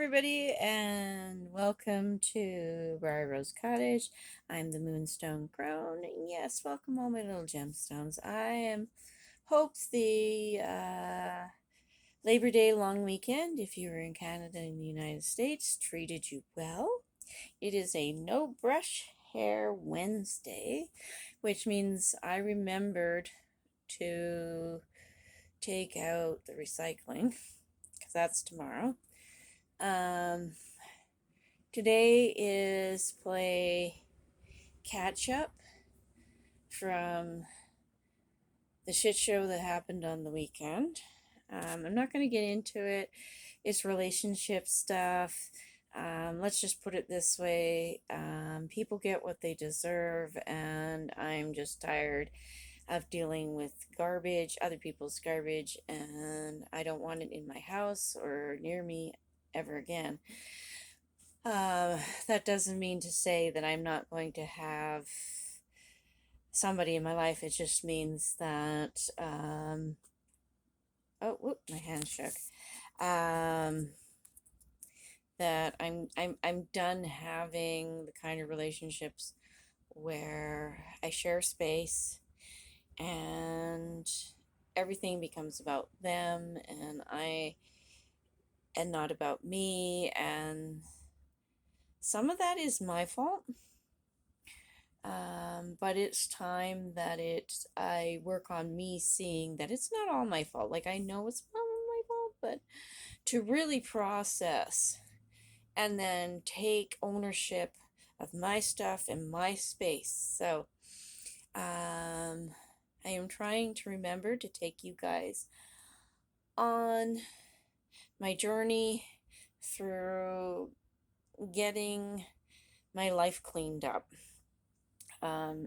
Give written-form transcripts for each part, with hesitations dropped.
everybody, and welcome to Briar Rose Cottage. I'm the Moonstone Crone, and yes, welcome all my little gemstones. I am hopes the Labor Day long weekend, if you were in Canada and the United States, treated you well. It is a no brush hair Wednesday, which means I remembered to take out the recycling because that's tomorrow. Today is play catch up from the shit show that happened on the weekend. I'm not going to get into it. It's relationship stuff. Let's just put it this way. People get what they deserve, and I'm just tired of dealing with garbage, other people's garbage, and I don't want it in my house or near me ever again. That doesn't mean to say that I'm not going to have somebody in my life. It just means that, oh, whoop, my hand shook. That I'm done having the kind of relationships where I share space and everything becomes about them and not about me, and some of that is my fault. But it's time that I work on me seeing that it's not all my fault. Like, I know it's not all my fault, but to really process and then take ownership of my stuff and my space. So, I am trying to remember to take you guys on my journey through getting my life cleaned up.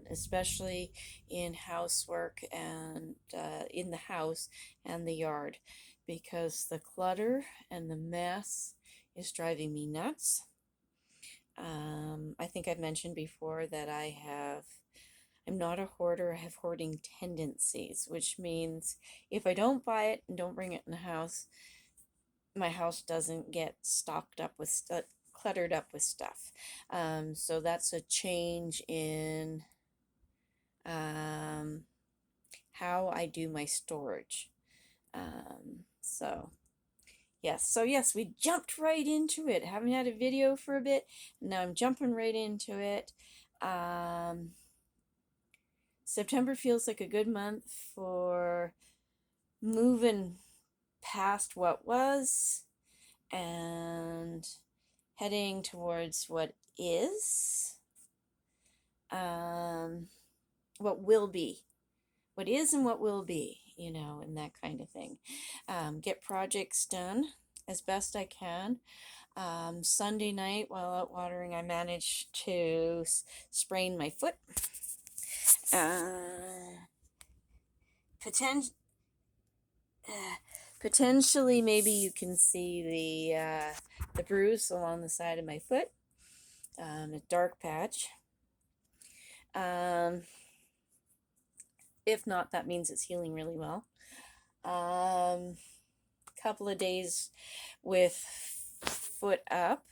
Especially in housework and in the house and the yard, because the clutter and the mess is driving me nuts. I think I've mentioned before that I'm not a hoarder. I have hoarding tendencies, which means if I don't buy it and don't bring it in the house, my house doesn't get stocked up with stuff, cluttered up with stuff. So that's a change in how I do my storage. So yes, we jumped right into it. Haven't had a video for a bit. Now I'm jumping right into it. September feels like a good month for moving past what was and heading towards what is. What will be. What is and what will be, and that kind of thing. Get projects done as best I can. Sunday night, while out watering, I managed to sprain my foot. Poten- Potentially, maybe you can see the bruise along the side of my foot, a dark patch. If not, that means it's healing really well. Couple of days with foot up,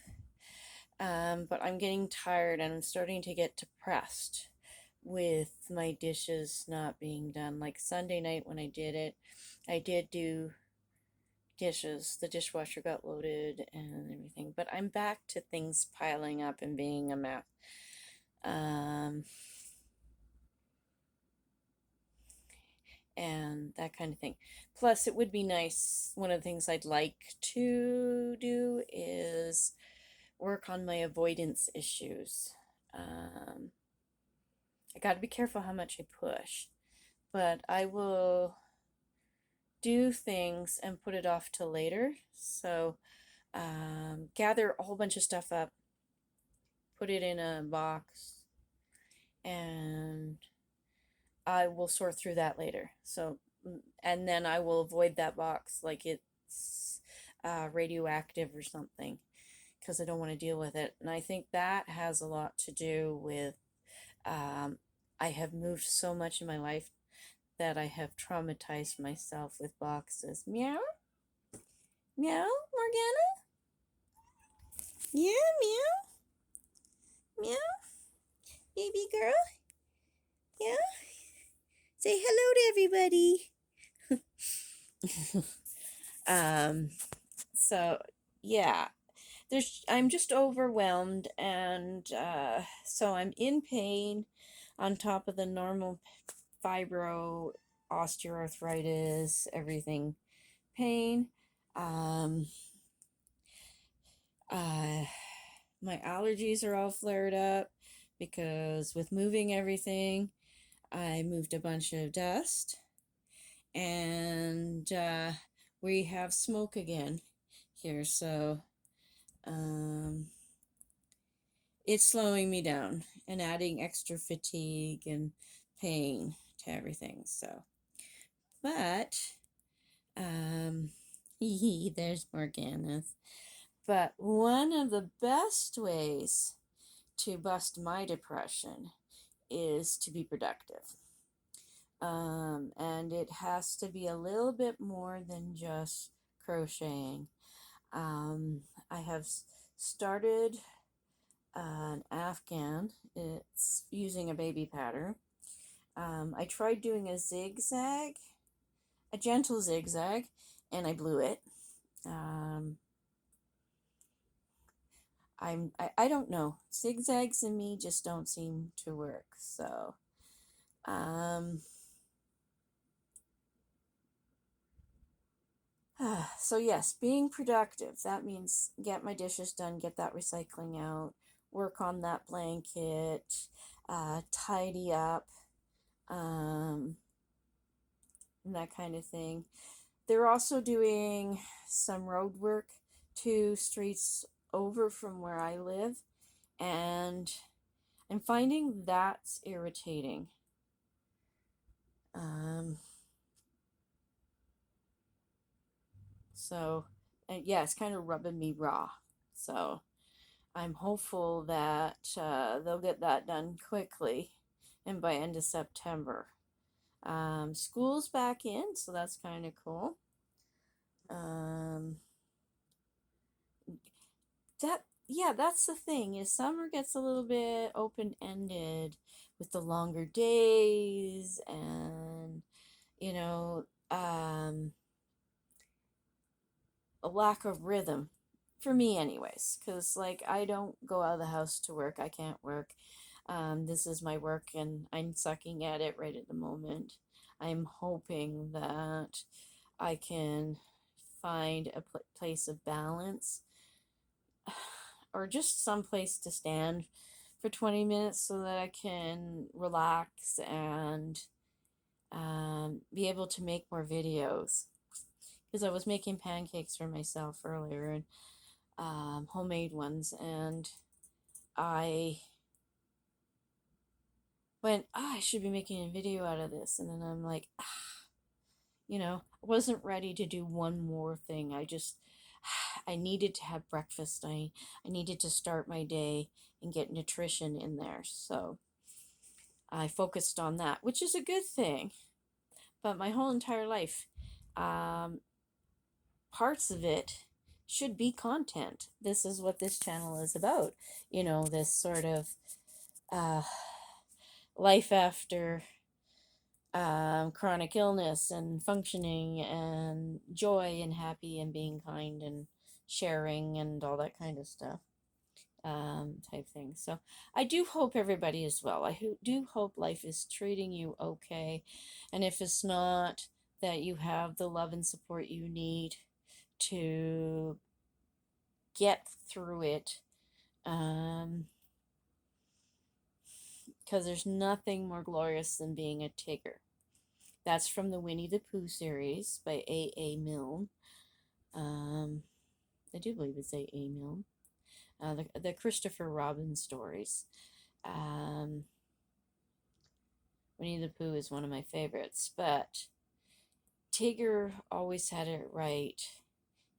but I'm getting tired and I'm starting to get depressed with my dishes not being done. Like Sunday night when I did it, I did do dishes. The dishwasher got loaded and everything, but I'm back to things piling up and being a mess. And that kind of thing. Plus, it would be nice. One of the things I'd like to do is work on my avoidance issues. I got to be careful how much I push, but I will do things and put it off till later. So, gather a whole bunch of stuff up, put it in a box, and I will sort through that later. So, and then I will avoid that box like it's radioactive or something, because I don't want to deal with it. And I think that has a lot to do with I have moved so much in my life that I have traumatized myself with boxes. Meow? Meow, Morgana? Yeah, meow, meow, baby girl. Yeah, say hello to everybody. um, so yeah, I'm just overwhelmed, and so I'm in pain on top of the normal fibro, osteoarthritis, everything pain. Um, uh, my allergies are all flared up because with moving everything, I moved a bunch of dust, and we have smoke again here, so um, it's slowing me down and adding extra fatigue and pain to everything. So, but um, there's Morgana's. But one of the best ways to bust my depression is to be productive. And it has to be a little bit more than just crocheting. Um, I have started an Afghan. It's using a baby pattern. I tried doing a zigzag, a gentle zigzag, and I blew it. Um, I don't know. Zigzags and me just don't seem to work. Um, so yes, being productive. That means get my dishes done, get that recycling out, work on that blanket, tidy up, and that kind of thing. They're also doing some road work 2 streets over from where I live, and I'm finding that's irritating. Um, so, and yeah, it's kind of rubbing me raw. So, I'm hopeful that they'll get that done quickly and by end of September. School's back in, so that's kind of cool. Um, that's the thing is summer gets a little bit open-ended with the longer days and you know a lack of rhythm for me anyways, because like I don't go out of the house to work. I can't work. This is my work and I'm sucking at it right at the moment. I'm hoping that I can find a place of balance or just some place to stand for 20 minutes so that I can relax and be able to make more videos. Because I was making pancakes for myself earlier and homemade ones, and I went, I should be making a video out of this. And then I'm like, I wasn't ready to do one more thing. I needed to have breakfast. I needed to start my day and get nutrition in there. So I focused on that, which is a good thing. But my whole entire life, um, parts of it should be content. This is what this channel is about. This sort of uh, life after chronic illness and functioning and joy and happy and being kind and sharing and all that kind of stuff, type thing. So I do hope everybody is well. Do hope life is treating you okay. And if it's not, that you have the love and support you need to get through it. Because there's nothing more glorious than being a Tigger. That's from the Winnie the Pooh series by A.A. Milne. I do believe it's A.A. Milne. The Christopher Robin stories. Um, Winnie the Pooh is one of my favorites, but Tigger always had it right.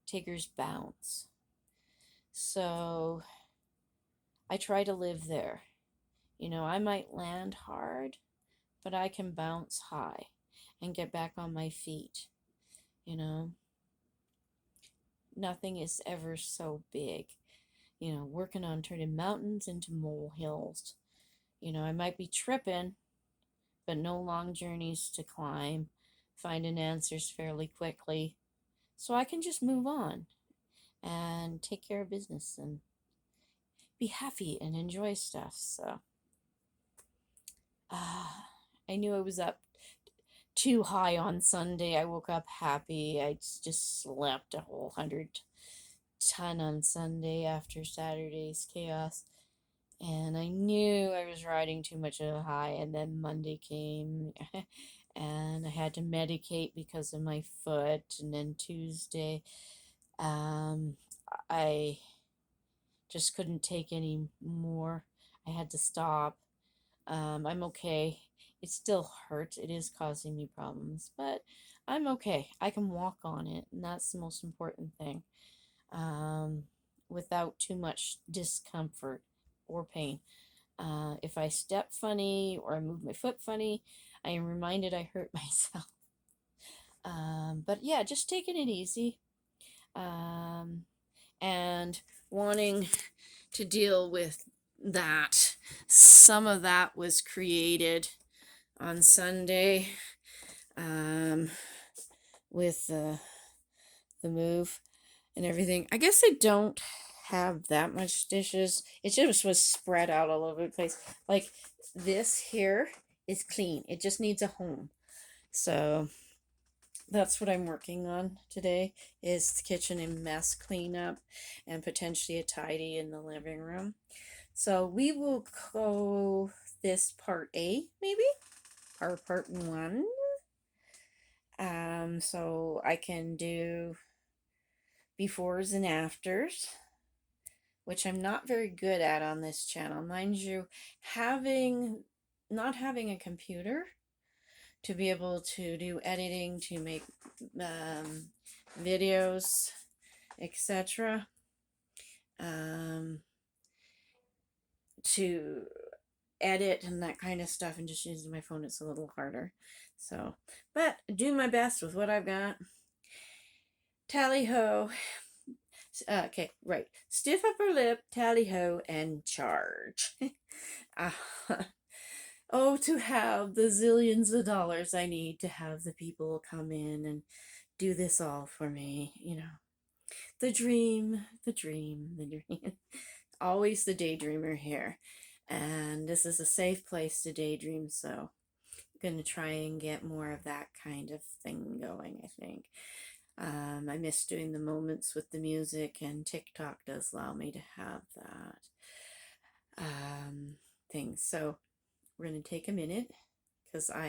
Tigger's bounce. So I try to live there. I might land hard, but I can bounce high and get back on my feet. You know, nothing is ever so big. working on turning mountains into molehills. I might be tripping, but no long journeys to climb, finding answers fairly quickly. So I can just move on and take care of business and be happy and enjoy stuff. So I knew I was up too high on Sunday. I woke up happy. I just slept a whole 100 ton on Sunday after Saturday's chaos. And I knew I was riding too much of a high. And then Monday came and I had to medicate because of my foot. And then Tuesday, I just couldn't take any more. I had to stop. I'm okay. It still hurts. It is causing me problems, but I'm okay. I can walk on it, and that's the most important thing. Um, Without too much discomfort or pain. If I step funny or I move my foot funny, I am reminded I hurt myself. But yeah, just taking it easy. And wanting to deal with that. Some of that was created on Sunday with the move and everything. I guess I don't have that much dishes. It just was spread out all over the place. Like this here is clean. It just needs a home. So that's what I'm working on today is the kitchen and mess cleanup and potentially a tidy in the living room. So we will go this part A, maybe, or part 1. So I can do befores and afters, which I'm not very good at on this channel. Mind you, not having a computer to be able to do editing, to make videos, etc. To edit and that kind of stuff, and just using my phone, it's a little harder. So, but do my best with what I've got. Tally ho. Okay, right. Stiff upper lip, tally ho, and charge. Oh, to have the zillions of dollars I need to have the people come in and do this all for me. The dream, the dream, the dream. Always the daydreamer here. And this is a safe place to daydream, so I'm going to try and get more of that kind of thing going, I think. I miss doing the moments with the music, and TikTok does allow me to have that thing. So we're going to take a minute because I